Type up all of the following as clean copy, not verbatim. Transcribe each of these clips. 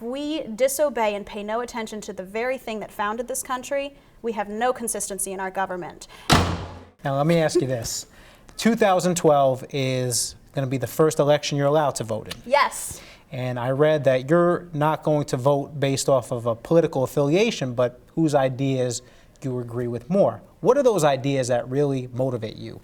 if we disobey and pay no attention to the very thing that founded this country, we have no consistency in our government. Now, let me ask you this. 2012 is going to be the first election you're allowed to vote in. Yes. And I read that you're not going to vote based off of a political affiliation, but whose ideas you agree with more. What are those ideas that really motivate you?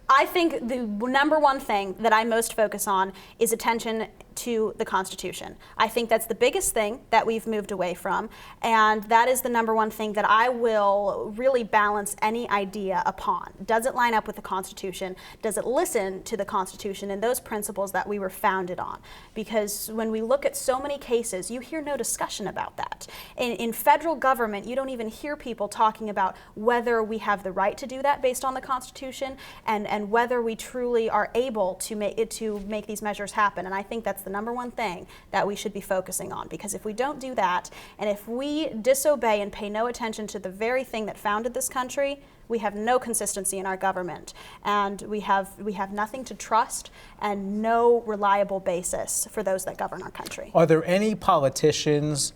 I think the number one thing that I most focus on is attention to the Constitution. I think that's the biggest thing that we've moved away from, and that is the number one thing that I will really balance any idea upon. Does it line up with the Constitution? Does it listen to the Constitution and those principles that we were founded on? Because when we look at so many cases, you hear no discussion about that. In federal government, you don't even hear people talking about whether we have the right to do that based on the Constitution, and whether we truly are able to make these measures happen. And I think that's the number one thing that we should be focusing on, because if we don't do that, and if we disobey and pay no attention to the very thing that founded this country, we have no consistency in our government, and we have nothing to trust and no reliable basis for those that govern our country. Are there any politicians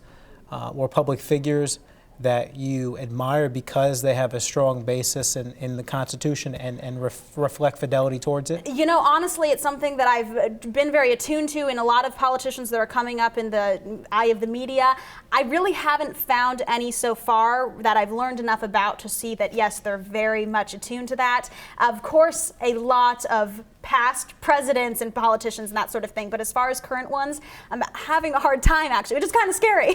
or public figures that you admire because they have a strong basis in the Constitution and reflect fidelity towards it? You know, honestly, it's something that I've been very attuned to in a lot of politicians that are coming up in the eye of the media. I really haven't found any so far that I've learned enough about to see that, yes, they're very much attuned to that. Of course, a lot of past presidents and politicians and that sort of thing, but as far as current ones, I'm having a hard time, actually, which is kind of scary,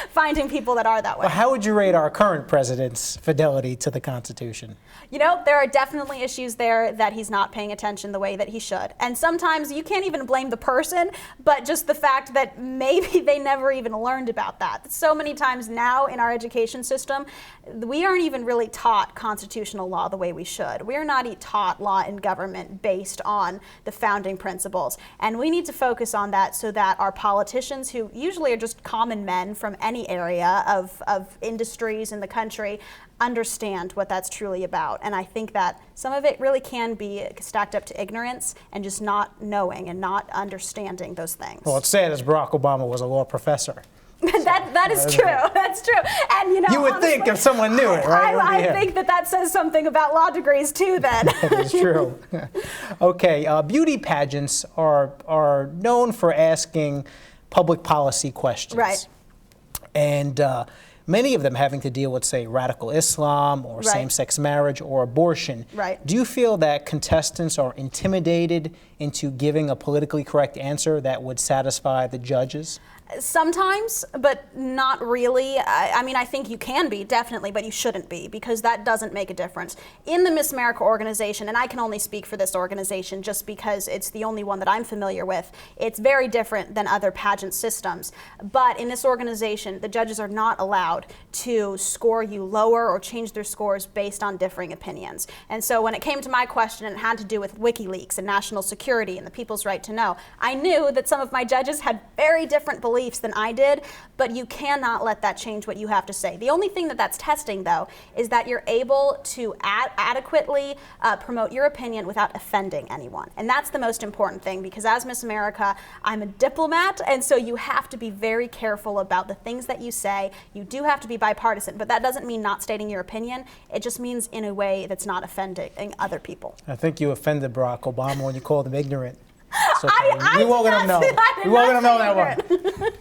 finding people that are that way. Well, how would you rate our current president's fidelity to the Constitution? You know, there are definitely issues there that he's not paying attention the way that he should. And sometimes you can't even blame the person, but just the fact that maybe they never even learned about that. So many times now in our education system, we aren't even really taught constitutional law the way we should. We're not taught law and government based on the founding principles. And we need to focus on that so that our politicians, who usually are just common men from any area of industries in the country, understand what that's truly about. And I think that some of it really can be stacked up to ignorance and just not knowing and not understanding those things. Well, it's sad as Barack Obama was a law professor. That is true. That's true. And you know, you would honestly, think if someone knew it, right? I think that says something about law degrees too. Then that is true. Okay, beauty pageants are known for asking public policy questions, right? And many of them having to deal with, say, radical Islam or same-sex marriage or abortion. Right. Do you feel that contestants are intimidated into giving a politically correct answer that would satisfy the judges? Sometimes, but not really. I mean, I think you can be, definitely, but you shouldn't be, because that doesn't make a difference. In the Miss America organization, and I can only speak for this organization just because it's the only one that I'm familiar with, it's very different than other pageant systems. But in this organization, the judges are not allowed to score you lower or change their scores based on differing opinions. And so when it came to my question and it had to do with WikiLeaks and national security and the people's right to know, I knew that some of my judges had very different beliefs than I did, but you cannot let that change what you have to say. The only thing that that's testing, though, is that you're able to adequately promote your opinion without offending anyone. And that's the most important thing, because as Miss America, I'm a diplomat, and so you have to be very careful about the things that you say. You do have to be bipartisan, but that doesn't mean not stating your opinion. It just means in a way that's not offending other people. I think you offended Barack Obama when you called him ignorant. So we won't let him know. We won't let him know that one.